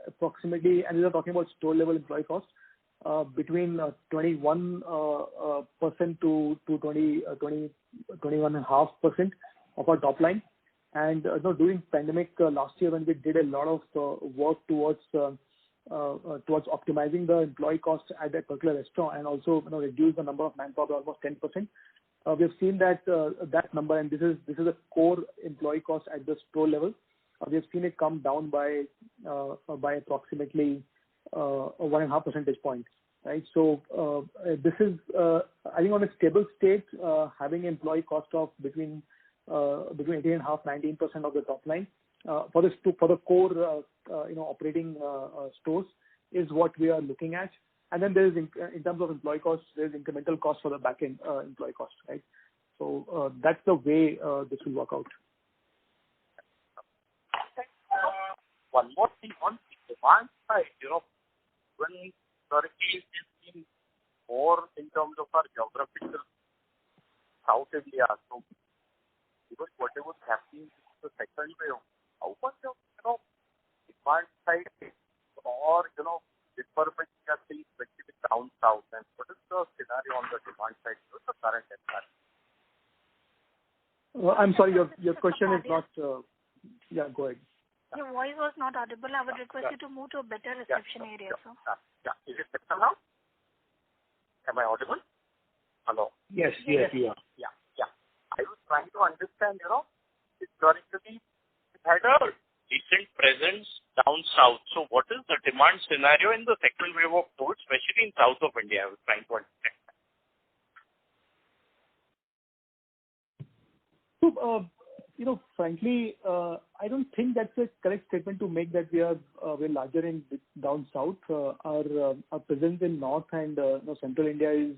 approximately, and we are talking about store level employee cost, between 21% to 21.5% of our top line. And during pandemic last year, when we did a lot of work towards optimizing the employee cost at a particular restaurant, and also reduce the number of manpower by almost 10%, we have seen that that number, and this is a core employee cost at the store level. We have seen it come down by approximately 1.5 percentage points, right? So this is, I think, on a stable state, having employee cost of between 18.5-19% of the top line for the core operating stores is what we are looking at. And then there is, in terms of employee costs, there is incremental cost for the back end employee cost, right? So that's the way this will work out. One more thing on the demand side, when historically we've seen more in terms of our geographical South India, so because whatever was happening in the second wave, how much of demand side or deferment we are seeing, especially down south, and what is the scenario on the demand side? What's the current impact? I'm sorry, your question is not. Yeah, go ahead. Your voice was not audible. I would request you to move to a better reception area, sir. Yeah. Is it better now? Am I audible? Hello? Yes, you are. Yeah. I was trying to understand, historically, it had a decent presence down south. So what is the demand scenario in the second wave of COVID, especially in south of India? I was trying to understand. So, frankly, I don't think that's a correct statement to make, that we're larger in down south. Our presence in north and central India is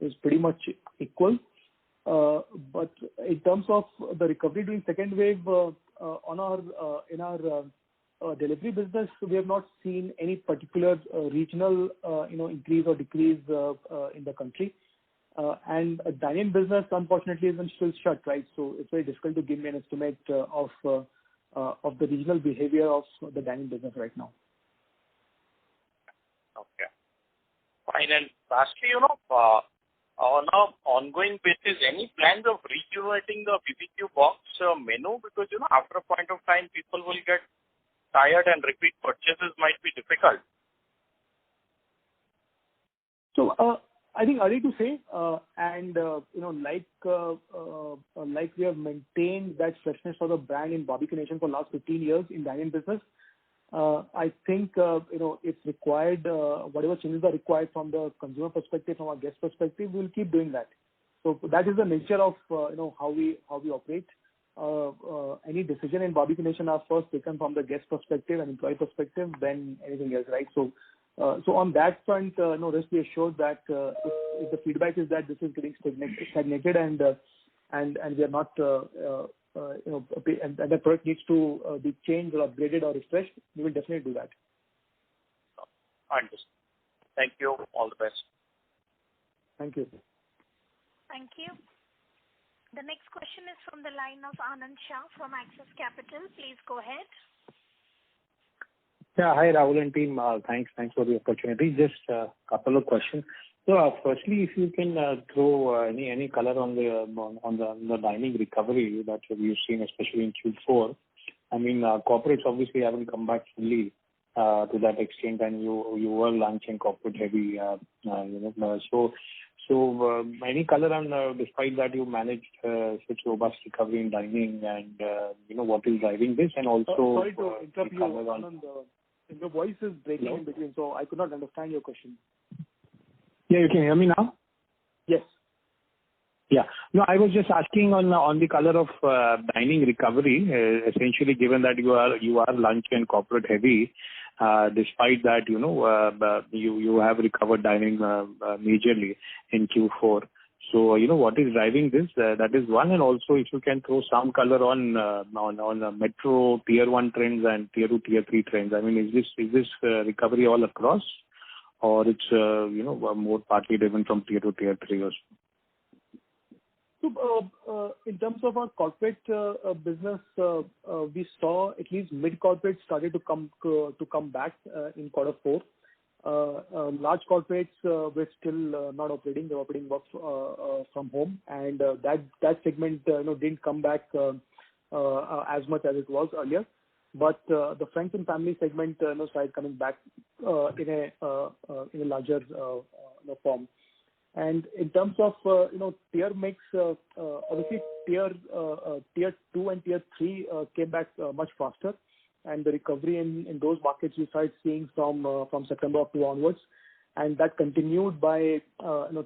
is pretty much equal. But in terms of the recovery during second wave, in our delivery business, we have not seen any particular regional increase or decrease in the country. And a dine-in business, unfortunately, is still shut, right? So it's very difficult to give me an estimate of the regional behavior of the dine-in business right now. Okay. Fine. And lastly, on an ongoing basis, any plans of rejuvenating the BBQ box menu? Because, after a point of time, people will get tired and repeat purchases might be difficult. So, I think early to say, like we have maintained that freshness for the brand in Barbeque Nation for last 15 years in dine-in business. I think it's required. Whatever changes are required from the consumer perspective, from our guest perspective, we'll keep doing that. So that is the nature of how we operate. Any decision in Barbeque Nation are first taken from the guest perspective and employee perspective, then anything else, right? So on that front, rest be assured that if the feedback is that this is getting stagnated and we are not, and the product needs to be changed or upgraded or refreshed, we will definitely do that. Understood. Thank you. All the best. Thank you. Thank you. The next question is from the line of Anand Shah from Axis Capital. Please go ahead. Yeah, hi Rahul and team. Thanks for the opportunity. Just a couple of questions. So, firstly, if you can throw any color on the dining recovery that you've seen, especially in Q4. I mean, corporates obviously haven't come back fully to that extent, and you were lunch and corporate heavy. So any color on despite that you managed such robust recovery in dining, and what is driving this, and also sorry to interrupt you, Anand. Your voice is breaking in between, so I could not understand your question. Yeah, you can hear me now? Yes. Yeah. No, I was just asking on the color of dining recovery, essentially given that you are lunch and corporate heavy, despite that, you have recovered dining majorly in Q4. So, what is driving this? That is one. And also, if you can throw some color on metro tier 1 trends and tier 2, tier 3 trends. I mean, is this recovery all across, or it's more partly driven from tier 2, tier 3 or so? So, in terms of our corporate business, we saw at least mid-corporate started to come back in quarter 4. Large corporates were still not operating. They were operating work from home, and that segment didn't come back as much as it was earlier. But the friends and family segment started coming back in a larger form. And in terms of tier mix, obviously tier 2 and tier 3 came back much faster, and the recovery in those markets we started seeing from September onwards, and that continued by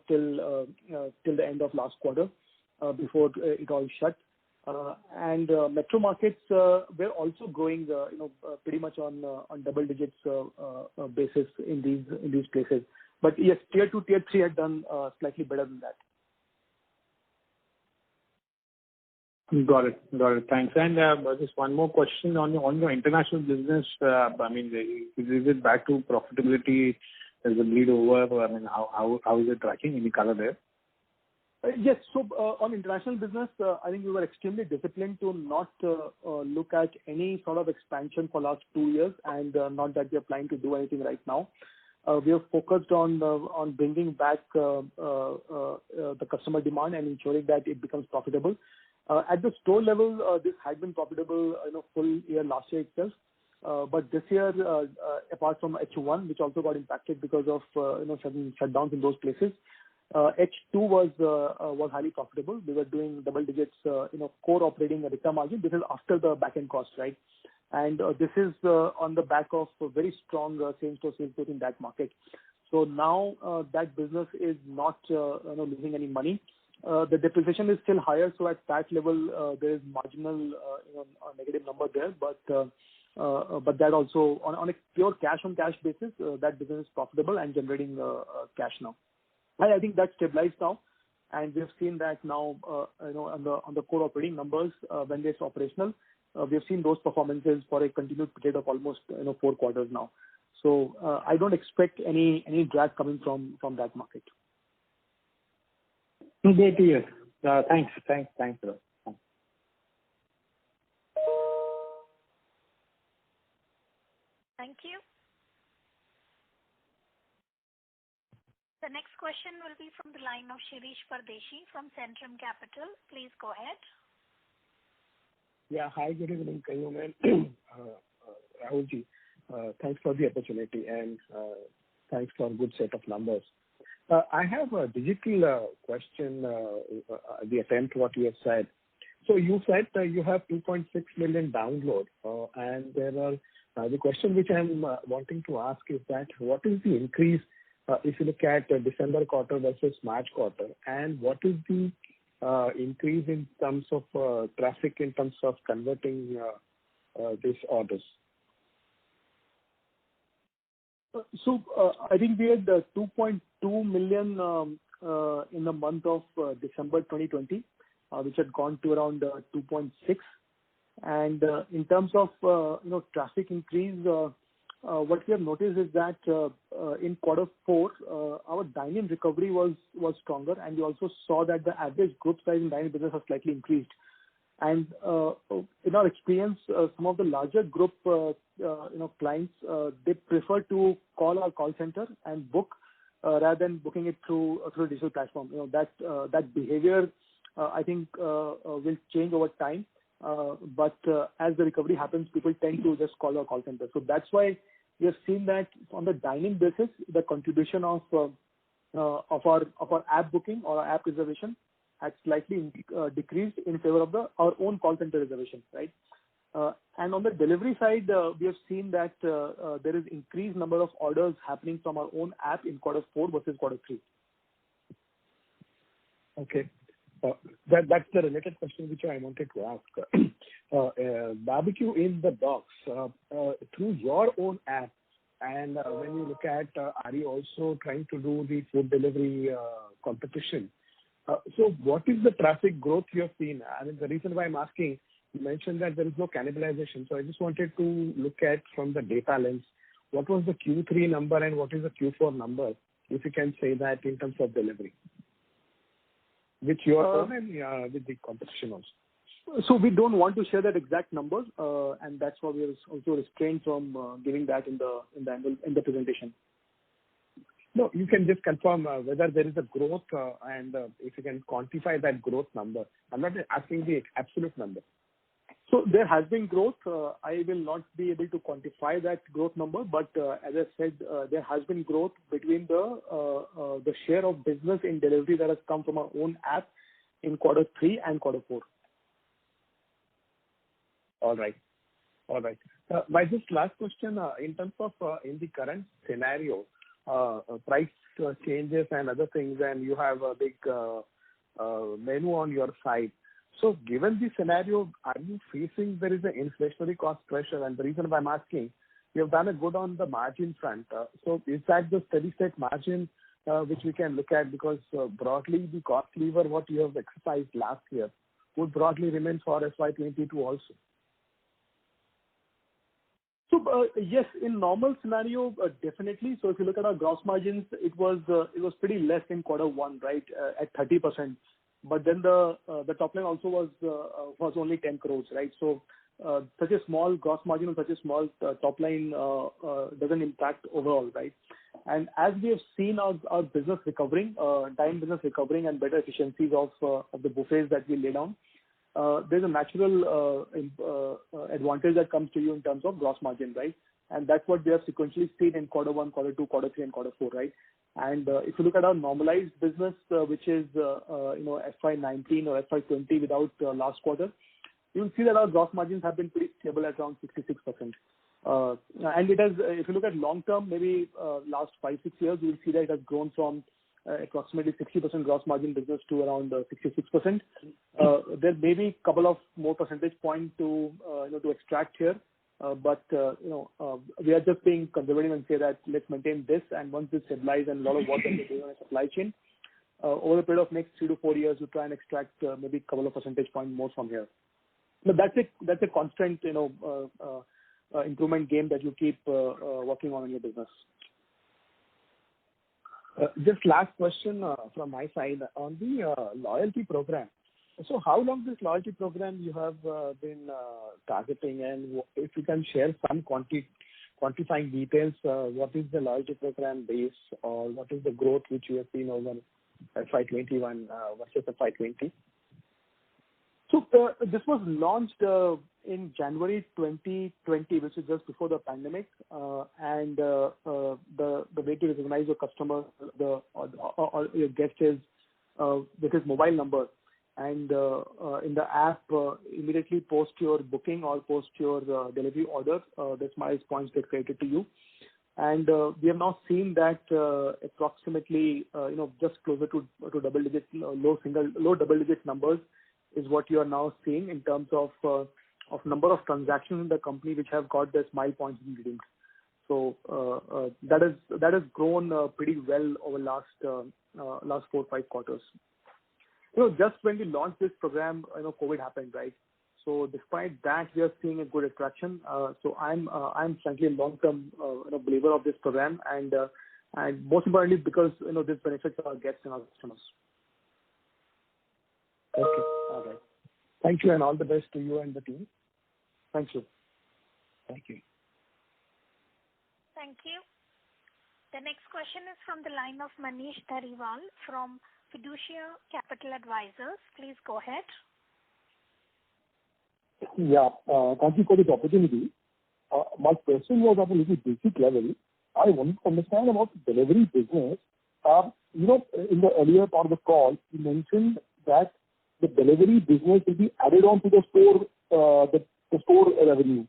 till the end of last quarter before it all shut. And metro markets were also growing pretty much on double digits basis in these places. But yes, tier 2, tier 3 had done slightly better than that. Got it. Thanks. And just one more question on your international business. I mean, is it back to profitability? Is the bleed over? I mean, how is it tracking? Any color there? Yes. So on international business, I think we were extremely disciplined to not look at any sort of expansion for last 2 years, and not that we are planning to do anything right now. We are focused on bringing back the customer demand and ensuring that it becomes profitable. At the store level, this had been profitable full year last year itself. But this year, apart from H1, which also got impacted because of certain shutdowns in those places, H2 was highly profitable. We were doing double digits, core operating EBITDA margin. This is after the back end cost, right? And this is on the back of a very strong same-store sales growth in that market. So now that business is not losing any money. The depreciation is still higher, so at that level there is marginal negative number there. But that also on a pure cash on cash basis, that business is profitable and generating cash now. I think that's stabilized now, and we've seen that now, on the core operating numbers, when it's operational, we've seen those performances for a continued period of almost 4 quarters now. So I don't expect any drag coming from that market. Great to hear. Thanks. Sir. Thank you. The next question will be from the line of Shirish Pardeshi from Centrum Capital. Please go ahead. Yeah. Hi, good evening, Kayum and Rahulji. Thanks for the opportunity and thanks for a good set of numbers. I have a digital question, the attempt what you have said. So you said you have 2.6 million downloads, and there are the question which I'm wanting to ask is that what is the increase if you look at December quarter versus March quarter, and what is the increase in terms of traffic, in terms of converting these orders? So I think we had 2.2 million in the month of December 2020, which had gone to around 2.6. And in terms of traffic increase, what we have noticed is that in quarter 4, our dine-in recovery was stronger, and we also saw that the average group size in dine-in business has slightly increased. And in our experience, some of the larger group clients, they prefer to call our call center and book rather than booking it through a digital platform. That behavior I think will change over time. But as the recovery happens, people tend to just call our call center. So that's why we have seen that on the dine-in basis, the contribution of our app booking or our app reservation had slightly decreased in favor of our own call center reservation, right? And on the delivery side, we have seen that there is increased number of orders happening from our own app in quarter 4 versus quarter 3. Okay. That's the related question which I wanted to ask. Barbecue in the Box, through your own app, and when you look at, are you also trying to do the food delivery competition? So what is the traffic growth you have seen? I mean, the reason why I'm asking, you mentioned that there is no cannibalization. So I just wanted to look at from the data lens, what was the Q3 number and what is the Q4 number, if you can say that in terms of delivery, with your own and with the competition also. So we don't want to share that exact number, and that's why we are also restrained from giving that in the presentation. No, you can just confirm whether there is a growth and if you can quantify that growth number. I'm not asking the absolute number. So there has been growth. I will not be able to quantify that growth number, but as I said, there has been growth between the share of business in delivery that has come from our own app in quarter 3 and quarter 4. All right. My just last question, in terms of in the current scenario, price changes and other things, and you have a big menu on your side. So given the scenario, are you facing there is an inflationary cost pressure? And the reason why I'm asking, you have done a good on the margin front. So is that the steady state margin which we can look at? Because broadly the cost lever what you have exercised last year would broadly remain for FY22 also. So yes, in normal scenario, definitely. So if you look at our gross margins, it was pretty less in quarter 1, right, at 30%. But then the top line also was only 10 crores, right? So such a small gross margin and such a small top line doesn't impact overall, right? And as we have seen our business recovering, dine business recovering, and better efficiencies of the buffets that we lay down, there's a natural advantage that comes to you in terms of gross margin, right? And that's what we have sequentially seen in quarter 1, quarter 2, quarter 3, and quarter 4, right? And if you look at our normalized business, which is FY19 or FY20 without last quarter, you'll see that our gross margins have been pretty stable at around 66%. And it has, if you look at long term, maybe last 5-6 years, you'll see that it has grown from approximately 60% gross margin business to around 66%. There may be a couple of more percentage points to extract here. But we are just being conservative and say that let's maintain this, and once this stabilizes and a lot of work that we're doing on the supply chain, over a period of next 3 to 4 years, you try and extract maybe a couple of percentage points more from here. But that's a constant, improvement game that you keep working on in your business. Just last question from my side on the loyalty program. So how long this loyalty program you have been targeting, and if you can share some quantifying details, what is the loyalty program base, or what is the growth which you have seen over FY21 versus FY20? So this was launched in January 2020, which is just before the pandemic, and the way to recognize your customer or your guest is with his mobile number, and in the app immediately post your booking or post your delivery order, the Smiles points get credited to you. And we have now seen that approximately just closer to double digit, low double digit numbers is what you are now seeing in terms of number of transactions in the company which have got their Smile points redeemed. So that has grown pretty well over last 4 or 5 quarters. Just when we launched this program, COVID happened, right? So despite that, we are seeing a good attraction. So I'm frankly a long-term believer of this program, and most importantly because this benefits our guests and our customers. Okay, all right. Thank you, and all the best to you and the team. Thank you. Thank you. Thank you. The next question is from the line of Manish Dhariwal from Fiducia Capital Advisors. Please go ahead. Yeah, thank you for this opportunity. My question was at a little basic level. I wanted to understand about the delivery business. In the earlier part of the call, you mentioned that the delivery business will be added on to the store revenue.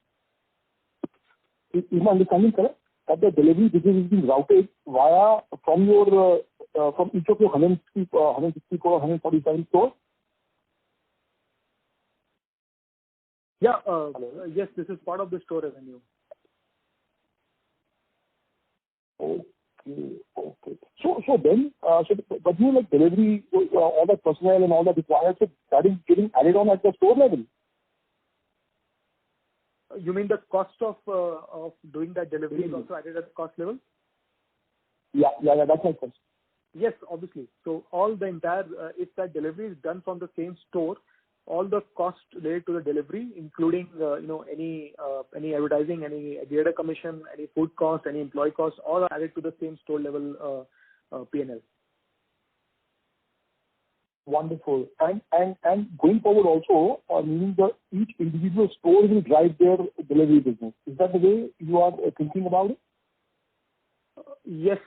Is my understanding correct? That the delivery business is being routed from each of your 164 or 147 stores? Yeah, yes, this is part of the store revenue. Okay. So then, but you like delivery, all the personnel and all that required, so that is getting added on at the store level? You mean the cost of doing that delivery is also added at the cost level? Yeah, that's my question. Yes, obviously. So all the entire, if that delivery is done from the same store, all the costs related to the delivery, including any advertising, any aggregator commission, any food cost, any employee costs, all are added to the same store level P&L. Wonderful. And going forward also, meaning that each individual store will drive their delivery business. Is that the way you are thinking about it? Yes.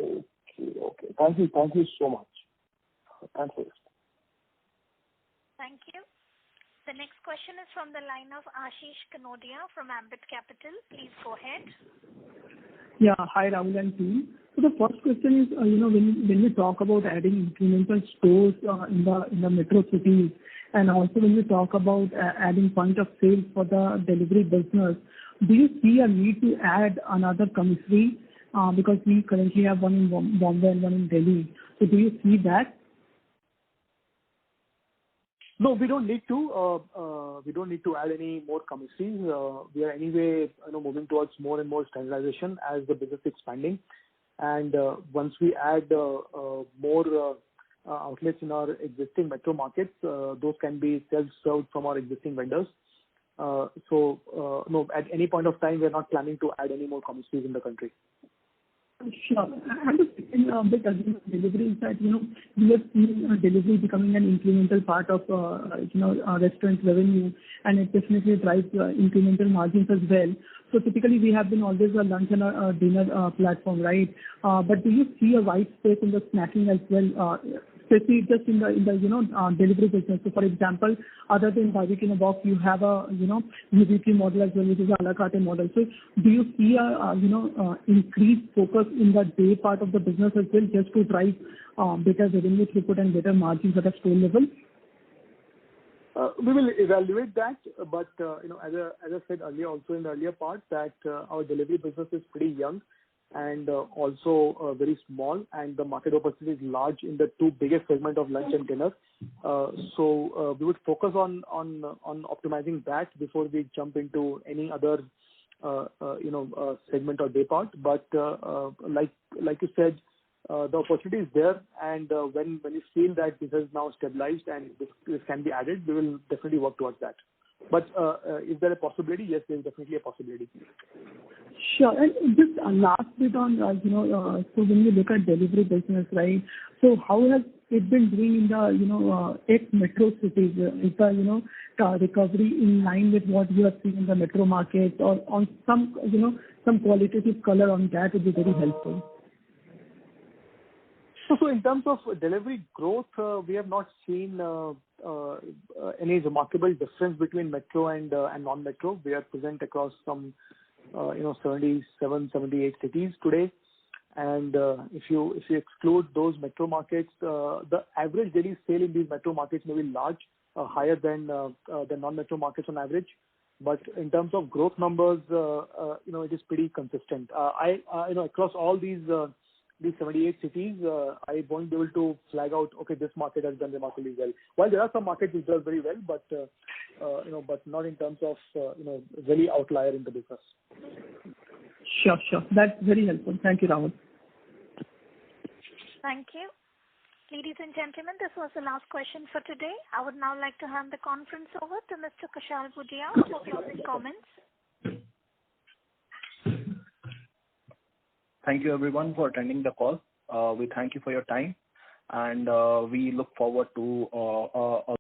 Okay. Thank you so much. Thanks for this. Thank you. The next question is from the line of Ashish Kanodia from Ambit Capital. Please go ahead. Yeah, hi Rahul and team. So the first question is, when we talk about adding incremental stores in the metro cities, and also when we talk about adding point of sale for the delivery business, do you see a need to add another commissary? Because we currently have one in Bombay and one in Delhi. So do you see that? No, we don't need to. We don't need to add any more commissaries. We are anyway, moving towards more and more standardization as the business is expanding. And once we add more outlets in our existing metro markets, those can be self-served from our existing vendors. No, at any point of time, we are not planning to add any more commissaries in the country. Sure. And the second bit again, delivery is that, we have seen delivery becoming an incremental part of, restaurant revenue, and it definitely drives incremental margins as well. So typically we have been always a lunch and a dinner platform, right? But do you see a wide space in the snacking as well, especially just in the delivery business? So for example, other than barbecue in a box, you have a UBQ model as well, which is a la carte model. So do you see a increased focus in the day part of the business as well, just to drive better revenue throughput and better margins at a store level? We will evaluate that, but as I said earlier, also in the earlier part, that our delivery business is pretty young, and also very small, and the market opportunity is large in the two biggest segment of lunch and dinner. So we would focus on optimizing that before we jump into any other segment or day part. But like you said, the opportunity is there, and when you feel that this has now stabilized and this can be added, we will definitely work towards that. But is there a possibility? Yes, there is definitely a possibility. Sure. And just a last bit on, so when you look at delivery business, right? So how has it been doing in the, ex-metro cities? Is the, recovery in line with what you are seeing in the metro market, or on some, some qualitative color on that would be very helpful. So in terms of delivery growth, we have not seen any remarkable difference between metro and non-metro. We are present across some 77, 78 cities today. And if you exclude those metro markets, the average daily sale in these metro markets may be large, higher than the non-metro markets on average. But in terms of growth numbers, it is pretty consistent. Across all these 78 cities, I won't be able to flag out, okay, this market has done remarkably well. While there are some markets which does very well, but but not in terms of really outlier in the business. Sure. That's very helpful. Thank you, Rahul. Thank you. Ladies and gentlemen, this was the last question for today. I would now like to hand the conference over to Mr. Kushal Bhudia for closing comments. Thank you everyone for attending the call. We thank you for your time, and we look forward to a